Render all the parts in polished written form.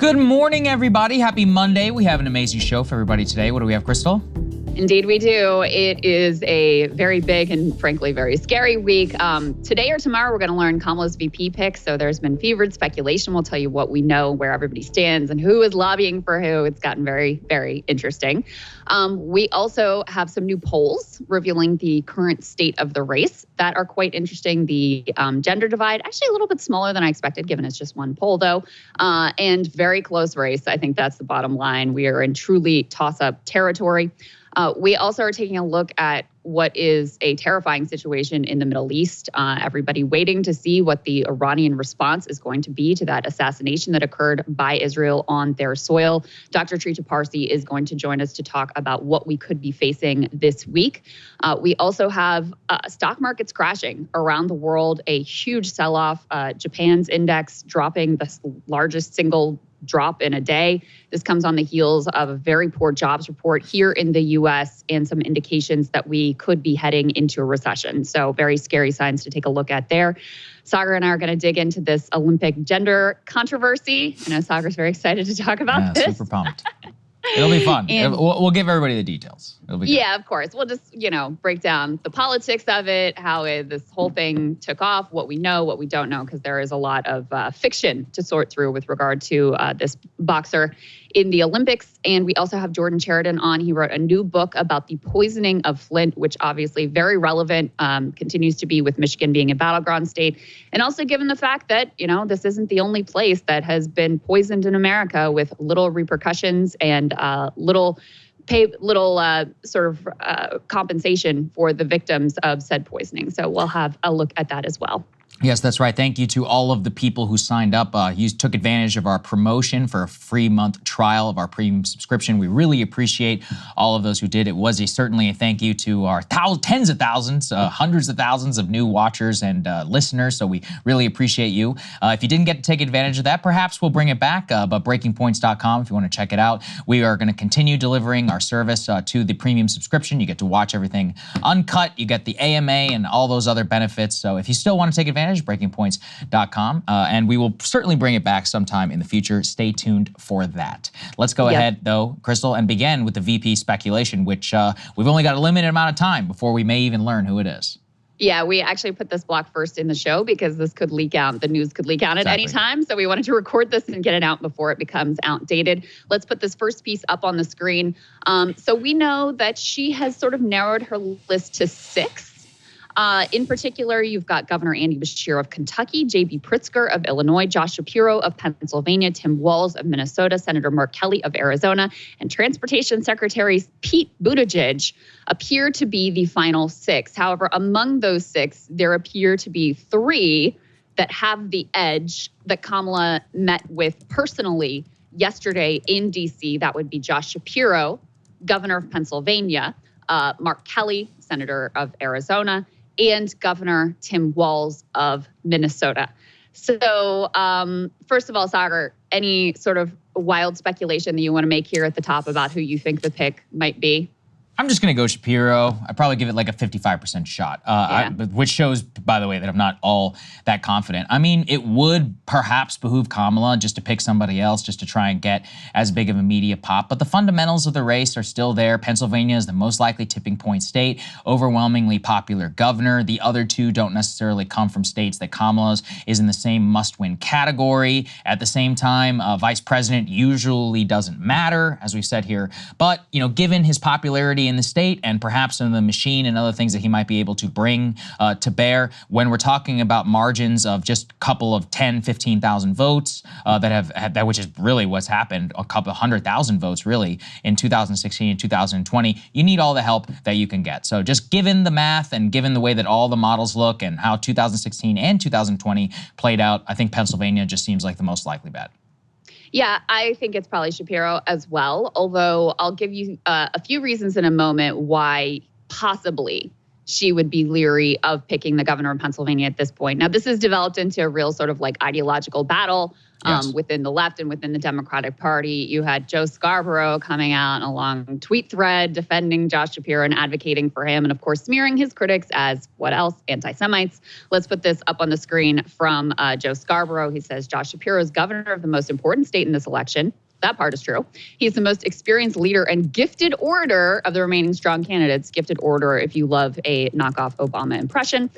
Good morning, everybody. Happy Monday. We have an amazing show for everybody today. What do we have, Krystal? Indeed, we do. It is a very big and frankly very scary week. Today or tomorrow, we're going to learn Kamala's VP pick. So there's been fevered speculation. We'll tell you what we know, where everybody stands, and who is lobbying for who. It's gotten very, very interesting. We also have some new polls revealing the current state of the race that are quite interesting. The gender divide, actually a little bit smaller than I expected, given it's just one poll, though, and very close race. I think that's the bottom line. We are in truly toss-up territory. We also are taking a look at what is a terrifying situation in the Middle East. Everybody waiting to see what the Iranian response is going to be to that assassination that occurred by Israel on their soil. Dr. Trita Parsi is going to join us to talk about what we could be facing this week. We also have stock markets crashing around the world, a huge sell-off. Japan's index dropping the largest single drop in a day. This comes on the heels of a very poor jobs report here in the U.S. and some indications that we could be heading into a recession. So very scary signs to take a look at there. Saagar and I are going to dig into this Olympic gender controversy. I know Saagar's very excited to talk about this. Super pumped. It'll be fun. We'll give everybody the details. It'll be good. Yeah, of course. We'll just, break down the politics of it, how this whole thing took off, what we know, what we don't know, because there is a lot of fiction to sort through with regard to this boxer in the Olympics. And we also have Jordan Sheridan on. He wrote a new book about the poisoning of Flint, which obviously very relevant, continues to be with Michigan being a battleground state. And also given the fact that, this isn't the only place that has been poisoned in America with little repercussions and little compensation for the victims of said poisoning. So we'll have a look at that as well. Yes, that's right. Thank you to all of the people who signed up. You took advantage of our promotion for a free month trial of our premium subscription. We really appreciate all of those who did. It was certainly a thank you to our tens of thousands, hundreds of thousands of new watchers and listeners. So we really appreciate you. If you didn't get to take advantage of that, perhaps we'll bring it back. But breakingpoints.com if you want to check it out. We are going to continue delivering our service to the premium subscription. You get to watch everything uncut. You get the AMA and all those other benefits. So if you still want to take advantage, breakingpoints.com, and we will certainly bring it back sometime in the future. Stay tuned for that. Let's go ahead, though, Krystal, and begin with the VP speculation, which we've only got a limited amount of time before we may even learn who it is. Yeah, we actually put this block first in the show because this could leak out. The news could leak out at any time. So we wanted to record this and get it out before it becomes outdated. Let's put this first piece up on the screen. So we know that she has sort of narrowed her list to 6. In particular, you've got Governor Andy Beshear of Kentucky, J.B. Pritzker of Illinois, Josh Shapiro of Pennsylvania, Tim Walz of Minnesota, Senator Mark Kelly of Arizona, and Transportation Secretary Pete Buttigieg appear to be the final 6. However, among those 6, there appear to be 3 that have the edge that Kamala met with personally yesterday in D.C. That would be Josh Shapiro, governor of Pennsylvania, Mark Kelly, senator of Arizona, and Governor Tim Walz of Minnesota. So first of all, Saagar, any sort of wild speculation that you want to make here at the top about who you think the pick might be? I'm just going to go Shapiro. I'd probably give it like a 55% shot, which shows, by the way, that I'm not all that confident. I mean, it would perhaps behoove Kamala just to pick somebody else just to try and get as big of a media pop. But the fundamentals of the race are still there. Pennsylvania is the most likely tipping point state, overwhelmingly popular governor. The other 2 don't necessarily come from states that Kamala's is in the same must-win category. At the same time, vice president usually doesn't matter, as we've said here. But, given his popularity in the state and perhaps in the machine and other things that he might be able to bring to bear, when we're talking about margins of just a couple of 10, 15,000 votes which is really what's happened, a couple 100,000 votes really in 2016 and 2020, you need all the help that you can get. So just given the math and given the way that all the models look and how 2016 and 2020 played out, I think Pennsylvania just seems like the most likely bet. Yeah, I think it's probably Shapiro as well, although I'll give you a few reasons in a moment why possibly she would be leery of picking the governor of Pennsylvania at this point. Now, this has developed into a real sort of like ideological battle within the left and within the Democratic Party. You had Joe Scarborough coming out in a long tweet thread defending Josh Shapiro and advocating for him, and of course smearing his critics as, what else, anti-Semites. Let's put this up on the screen from Joe Scarborough. He says, Josh Shapiro is governor of the most important state in this election. That part is true. He's the most experienced leader and gifted orator of the remaining strong candidates. Gifted orator, if you love a knockoff Obama impression.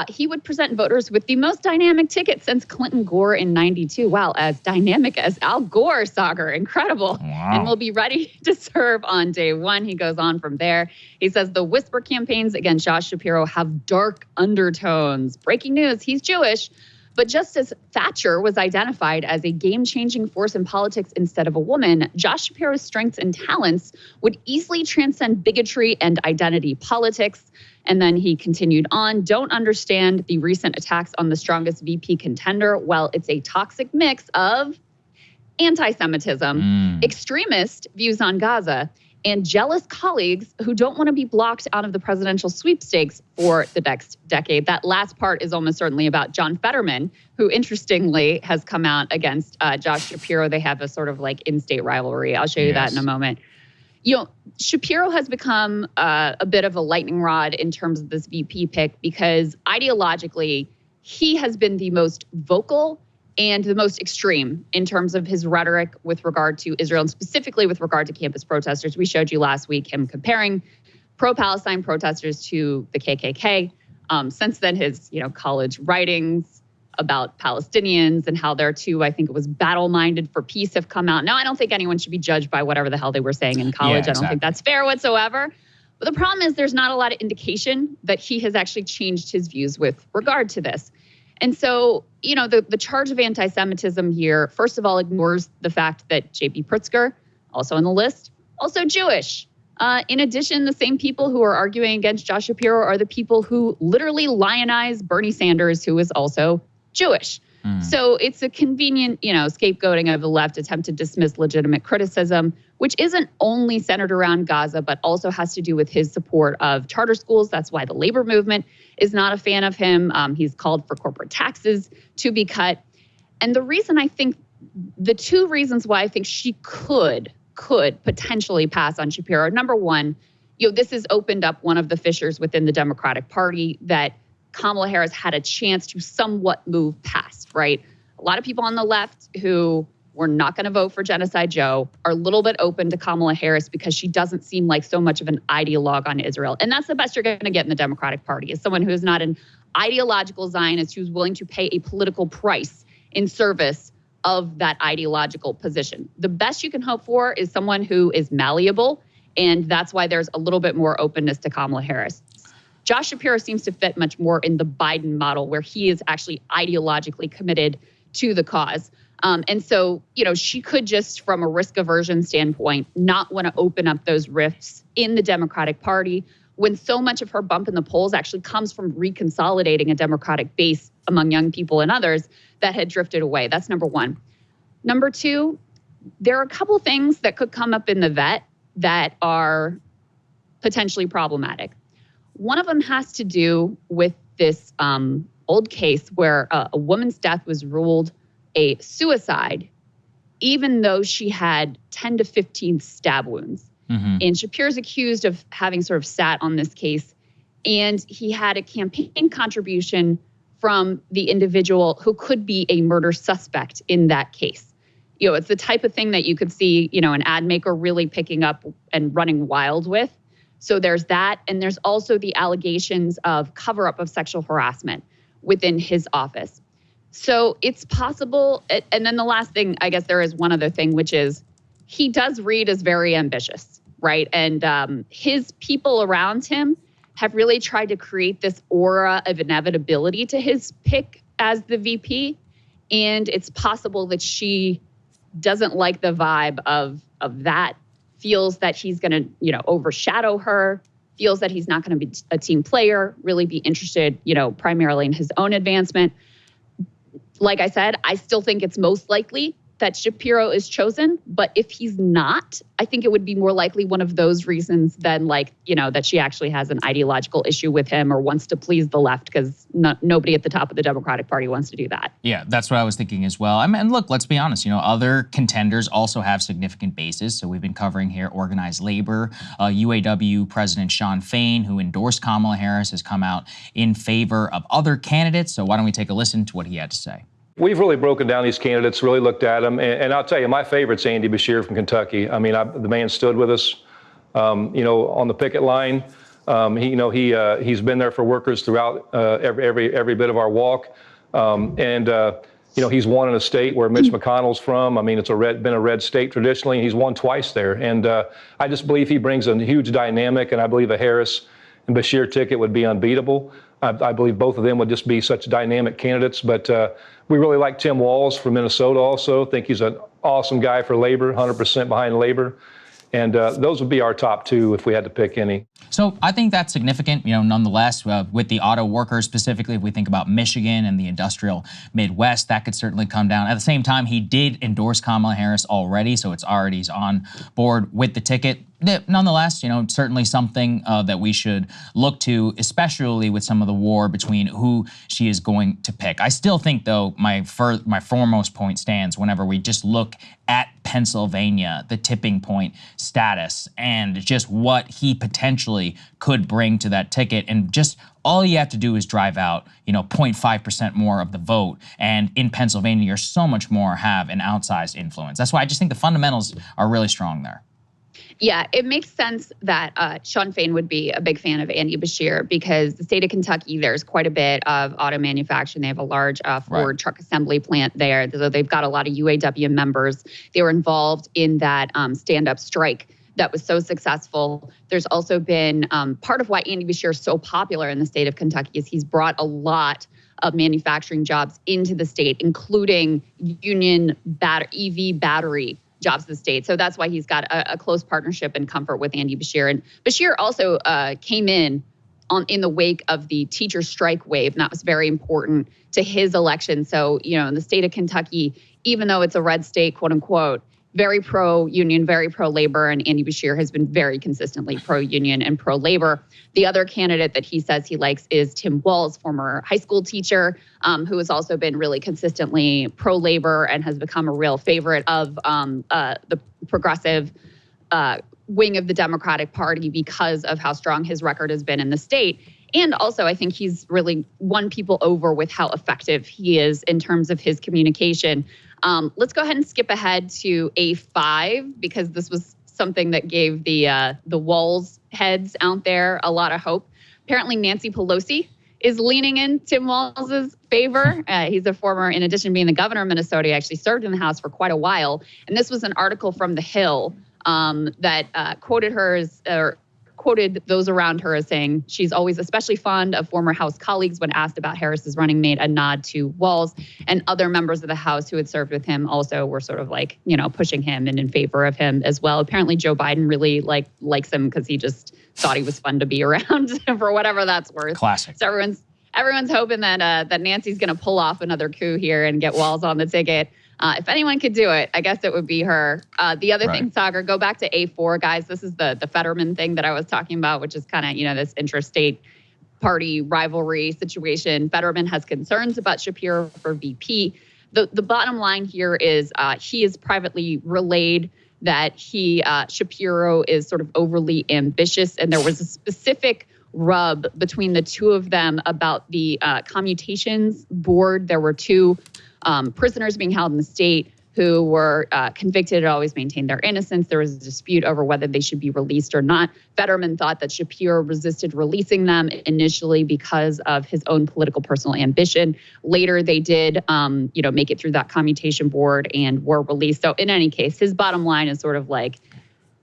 He would present voters with the most dynamic ticket since Clinton Gore in 92. Wow, as dynamic as Al Gore, Saagar. Incredible. Wow. And will be ready to serve on day one. He goes on from there. He says the whisper campaigns against Josh Shapiro have dark undertones. Breaking news, he's Jewish. But just as Thatcher was identified as a game-changing force in politics instead of a woman, Josh Shapiro's strengths and talents would easily transcend bigotry and identity politics. And then he continued on, don't understand the recent attacks on the strongest VP contender. Well, it's a toxic mix of anti-Semitism, extremist views on Gaza, and jealous colleagues who don't want to be blocked out of the presidential sweepstakes for the next decade. That last part is almost certainly about John Fetterman, who interestingly has come out against Josh Shapiro. They have a sort of like in-state rivalry. I'll show you that in a moment. You know, Shapiro has become a bit of a lightning rod in terms of this VP pick because ideologically, he has been the most vocal and the most extreme in terms of his rhetoric with regard to Israel and specifically with regard to campus protesters. We showed you last week him comparing pro-Palestine protesters to the KKK. Since then, his college writings about Palestinians and how they're too, I think it was battle-minded for peace, have come out. Now, I don't think anyone should be judged by whatever the hell they were saying in college. I don't think that's fair whatsoever. But the problem is there's not a lot of indication that he has actually changed his views with regard to this. And so, the charge of anti-Semitism here, first of all, ignores the fact that J.B. Pritzker, also on the list, also Jewish. In addition, the same people who are arguing against Josh Shapiro are the people who literally lionize Bernie Sanders, who is also Jewish. So it's a convenient, scapegoating of the left attempt to dismiss legitimate criticism, which isn't only centered around Gaza, but also has to do with his support of charter schools. That's why the labor movement is not a fan of him. He's called for corporate taxes to be cut. And the reason the two reasons why I think she could potentially pass on Shapiro. Number one, this has opened up one of the fissures within the Democratic Party that Kamala Harris had a chance to somewhat move past, right? A lot of people on the left who were not going to vote for Genocide Joe are a little bit open to Kamala Harris because she doesn't seem like so much of an ideologue on Israel. And that's the best you're going to get in the Democratic Party, is someone who is not an ideological Zionist who's willing to pay a political price in service of that ideological position. The best you can hope for is someone who is malleable, and that's why there's a little bit more openness to Kamala Harris. Josh Shapiro seems to fit much more in the Biden model, where he is actually ideologically committed to the cause. And so, she could just, from a risk aversion standpoint, not want to open up those rifts in the Democratic Party when so much of her bump in the polls actually comes from reconsolidating a Democratic base among young people and others that had drifted away. That's number one. Number two, there are a couple things that could come up in the vet that are potentially problematic. One of them has to do with this old case where a woman's death was ruled a suicide, even though she had 10 to 15 stab wounds. And Shapiro's accused of having sort of sat on this case, and he had a campaign contribution from the individual who could be a murder suspect in that case. It's the type of thing that you could see, an ad maker really picking up and running wild with. So there's that. And there's also the allegations of cover-up of sexual harassment within his office. So it's possible. And then the last thing, I guess there is one other thing, which is he does read as very ambitious, right? And his people around him have really tried to create this aura of inevitability to his pick as the VP. And it's possible that she doesn't like the vibe of that, feels that he's going to, overshadow her, feels that he's not going to be a team player, really be interested, primarily in his own advancement. Like I said, I still think it's most likely that Shapiro is chosen. But if he's not, I think it would be more likely one of those reasons than like, that she actually has an ideological issue with him or wants to please the left, because nobody at the top of the Democratic Party wants to do that. Yeah, that's what I was thinking as well. I mean, look, let's be honest, other contenders also have significant bases. So we've been covering here organized labor. UAW President Shawn Fain, who endorsed Kamala Harris, has come out in favor of other candidates. So why don't we take a listen to what he had to say? We've really broken down these candidates, really looked at them, and I'll tell you, my favorite's Andy Beshear from Kentucky. I mean, the man stood with us, on the picket line. He's been there for workers throughout every bit of our walk, he's won in a state where Mitch McConnell's from. I mean, it's been a red state traditionally, and he's won twice there. And I just believe he brings a huge dynamic, and I believe a Harris and Beshear ticket would be unbeatable. I believe both of them would just be such dynamic candidates. But we really like Tim Walz from Minnesota also. Think he's an awesome guy for labor, 100% behind labor. And those would be our top two if we had to pick any. So I think that's significant, nonetheless, with the auto workers specifically. If we think about Michigan and the industrial Midwest, that could certainly come down. At the same time, he did endorse Kamala Harris already, so it's already he's on board with the ticket. Nonetheless, certainly something that we should look to, especially with some of the war between who she is going to pick. I still think, though, my foremost point stands whenever we just look at Pennsylvania, the tipping point status, and just what he potentially could bring to that ticket. And just all you have to do is drive out, 0.5% more of the vote. And in Pennsylvania, you're so much more have an outsized influence. That's why I just think the fundamentals are really strong there. Yeah, it makes sense that Shawn Fain would be a big fan of Andy Beshear because the state of Kentucky, there's quite a bit of auto manufacturing. They have a large Ford truck assembly plant there. So they've got a lot of UAW members. They were involved in that stand-up strike that was so successful. There's also been part of why Andy Beshear is so popular in the state of Kentucky is he's brought a lot of manufacturing jobs into the state, including union EV battery jobs in the state. So that's why he's got a close partnership and comfort with Andy Beshear. And Beshear also came in the wake of the teacher strike wave, and that was very important to his election. So, in the state of Kentucky, even though it's a red state, quote unquote, very pro-union, very pro-labor, and Andy Beshear has been very consistently pro-union and pro-labor. The other candidate that he says he likes is Tim Walz, former high school teacher, who has also been really consistently pro-labor and has become a real favorite of the progressive wing of the Democratic Party because of how strong his record has been in the state. And also, I think he's really won people over with how effective he is in terms of his communication. Let's go ahead and skip ahead to A5 because this was something that gave the Walz heads out there a lot of hope. Apparently, Nancy Pelosi is leaning in Tim Walz's favor. He's a former, in addition to being the governor of Minnesota, he actually served in the House for quite a while. And this was an article from The Hill that quoted those around her as saying she's always especially fond of former House colleagues. When asked about Harris's running mate, a nod to Walz, and other members of the House who had served with him also were sort of like, pushing him and in favor of him as well. Apparently Joe Biden really likes him because he just thought he was fun to be around for whatever that's worth. Classic. So everyone's hoping that Nancy's going to pull off another coup here and get Walz on the ticket. If anyone could do it, I guess it would be her. The other thing, Saagar, go back to A4, guys. This is the Fetterman thing that I was talking about, which is kind of, this interstate party rivalry situation. Fetterman has concerns about Shapiro for VP. The bottom line here is he is privately relayed that Shapiro is sort of overly ambitious, and there was a specific rub between the two of them about the commutations board. There were two prisoners being held in the state who were convicted and always maintained their innocence. There was a dispute over whether they should be released or not. Fetterman thought that Shapiro resisted releasing them initially because of his own political personal ambition. Later, they did, make it through that commutation board and were released. So in any case, his bottom line is sort of like,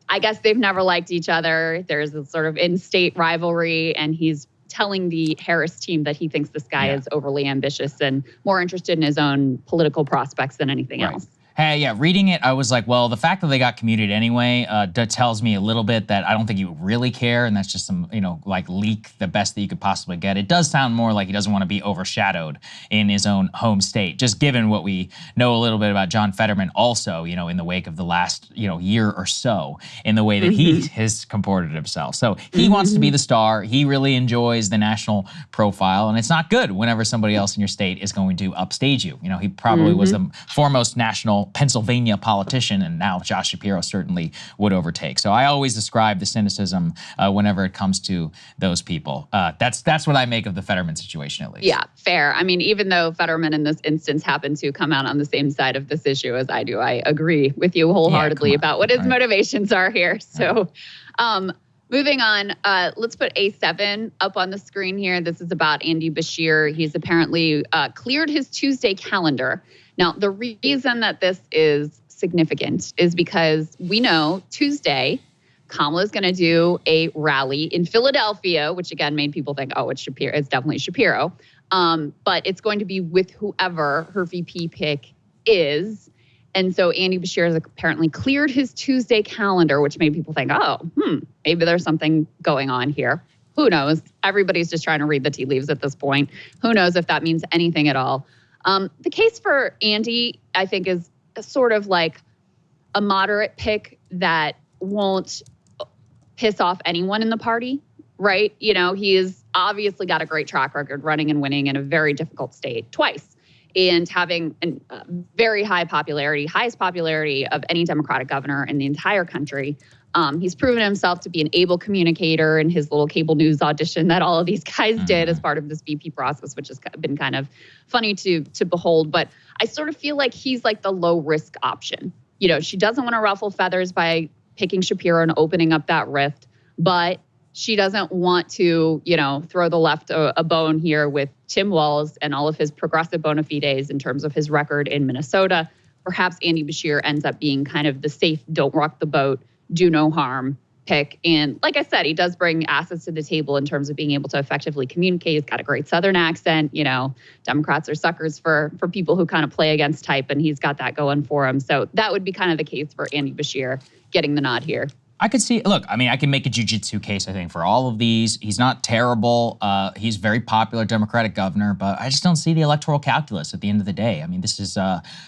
I guess they've never liked each other. There's a sort of in-state rivalry, and he's telling the Harris team that he thinks this guy is overly ambitious and more interested in his own political prospects than anything else. Hey, yeah, reading it, I was like, well, the fact that they got commuted anyway tells me a little bit that I don't think you really care, and that's just some, like leak the best that you could possibly get. It does sound more like he doesn't want to be overshadowed in his own home state, just given what we know a little bit about John Fetterman also, in the wake of the last, year or so, in the way that he has comported himself. So he wants to be the star. He really enjoys the national profile, and it's not good whenever somebody else in your state is going to upstage you. He probably was the foremost national Pennsylvania politician, and now Josh Shapiro certainly would overtake. So I always describe the cynicism whenever it comes to those people. That's what I make of the Fetterman situation, at least. Yeah, fair. I mean, even though Fetterman in this instance happened to come out on the same side of this issue as I do, I agree with you wholeheartedly about what his motivations are here. So moving on, let's put A7 up on the screen here. This is about Andy Beshear. He's apparently cleared his Tuesday calendar. Now, the reason that this is significant is because we know Tuesday, Kamala is going to do a rally in Philadelphia, which again made people think, oh, it's Shapiro. It's definitely Shapiro. But it's going to be with whoever her VP pick is. And so Andy Beshear has apparently cleared his Tuesday calendar, which made people think, oh, maybe there's something going on here. Who knows? Everybody's just trying to read the tea leaves at this point. Who knows if that means anything at all? The case for Andy, I think, is sort of like a moderate pick that won't piss off anyone in the party, right? He has obviously got a great track record running and winning in a very difficult state twice, and having a very high popularity, highest popularity of any Democratic governor in the entire country. He's proven himself to be an able communicator in his little cable news audition that all of these guys did as part of this VP process, which has been kind of funny to behold. But I sort of feel like he's like the low risk option. She doesn't want to ruffle feathers by picking Shapiro and opening up that rift, but she doesn't want to, throw the left a bone here with Tim Walz and all of his progressive bona fides in terms of his record in Minnesota. Perhaps Andy Beshear ends up being kind of the safe, don't rock the boat, do no harm pick. And like I said, he does bring assets to the table in terms of being able to effectively communicate. He's got a great Southern accent. Democrats are suckers for people who kind of play against type, and he's got that going for him. So that would be kind of the case for Andy Beshear getting the nod here. I could see, look, I can make a jiu-jitsu case, I think, for all of these. He's not terrible. He's very popular Democratic governor, but I just don't see the electoral calculus at the end of the day. This is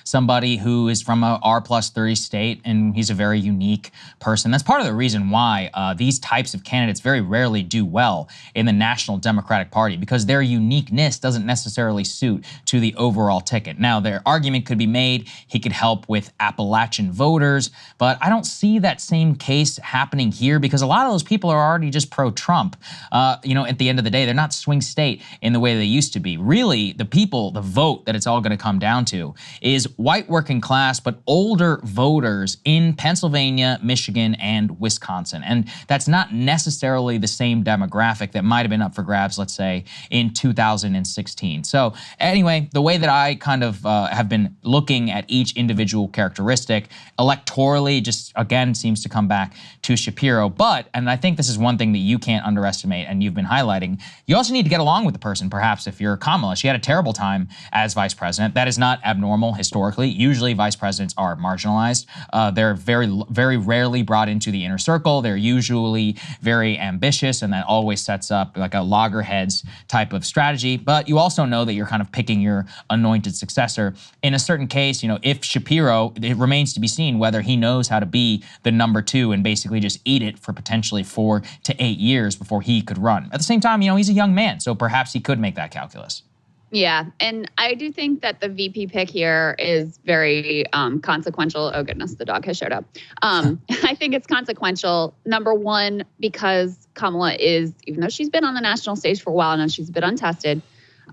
somebody who is from a R+30 state, and he's a very unique person. That's part of the reason why these types of candidates very rarely do well in the National Democratic Party, because their uniqueness doesn't necessarily suit to the overall ticket. Now, their argument could be made, he could help with Appalachian voters, but I don't see that same case happening here, because a lot of those people are already just pro-Trump. At the end of the day, they're not swing state in the way they used to be. Really, the people, the vote that it's all going to come down to is white working class, but older voters in Pennsylvania, Michigan, and Wisconsin. And that's not necessarily the same demographic that might have been up for grabs, let's say, in 2016. So anyway, the way that I kind of have been looking at each individual characteristic electorally just, again, seems to come back to Shapiro. But, and I think this is one thing that you can't underestimate and you've been highlighting, you also need to get along with the person, perhaps, if you're Kamala. She had a terrible time as vice president. That is not abnormal historically. Usually vice presidents are marginalized. They're very, very rarely brought into the inner circle. They're usually very ambitious, and that always sets up like a loggerheads type of strategy. But you also know that you're kind of picking your anointed successor. In a certain case, if Shapiro, it remains to be seen whether he knows how to be the number two and basically just eat it for potentially 4 to 8 years before he could run. At the same time, he's a young man, so perhaps he could make that calculus. Yeah, and I do think that the VP pick here is very consequential. Oh, goodness, the dog has showed up. I think it's consequential, number one, because Kamala is, even though she's been on the national stage for a while now, she's a bit untested.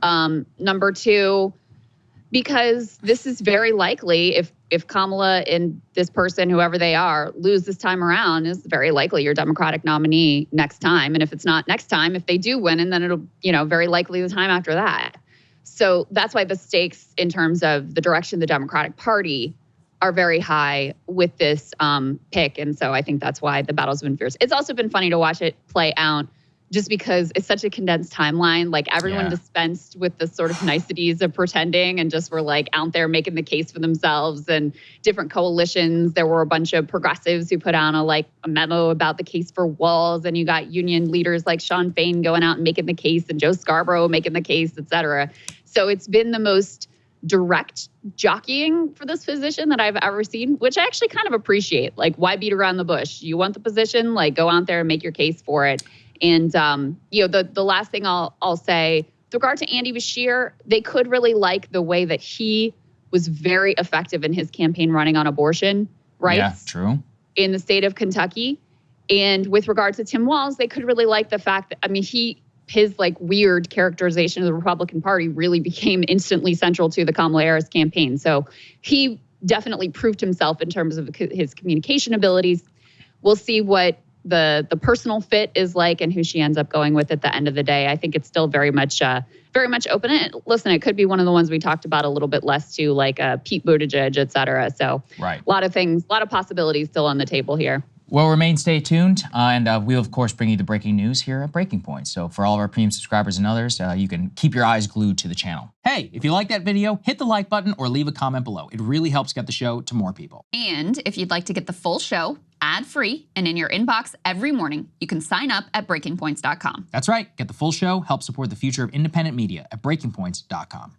Number two, because this is very likely, if Kamala and this person, whoever they are, lose this time around, is very likely your Democratic nominee next time. And if it's not next time, if they do win, and then it'll, very likely the time after that. So that's why the stakes in terms of the direction of the Democratic Party are very high with this pick. And so I think that's why the battle's been fierce. It's also been funny to watch it play out just because it's such a condensed timeline. Like everyone dispensed with the sort of niceties of pretending and just were like out there making the case for themselves and different coalitions. There were a bunch of progressives who put on a memo about the case for Walz, and you got union leaders like Sean Fain going out and making the case, and Joe Scarborough making the case, et cetera. So it's been the most direct jockeying for this position that I've ever seen, which I actually kind of appreciate. Like, why beat around the bush? You want the position, like go out there and make your case for it. And the last thing I'll say with regard to Andy Beshear, they could really like the way that he was very effective in his campaign running on abortion rights. Yeah, true. In the state of Kentucky. And with regard to Tim Walz, they could really like the fact that, his weird characterization of the Republican Party really became instantly central to the Kamala Harris campaign. So he definitely proved himself in terms of his communication abilities. We'll see what the personal fit is like and who she ends up going with at the end of the day. I think it's still very much open. And listen, it could be one of the ones we talked about a little bit less too, like Pete Buttigieg, et cetera. So a lot of things, a lot of possibilities still on the table here. Well, stay tuned, and we'll, of course, bring you the breaking news here at Breaking Point. So for all of our premium subscribers and others, you can keep your eyes glued to the channel. Hey, if you like that video, hit the like button or leave a comment below. It really helps get the show to more people. And if you'd like to get the full show ad-free and in your inbox every morning, you can sign up at breakingpoints.com. That's right. Get the full show, help support the future of independent media at breakingpoints.com.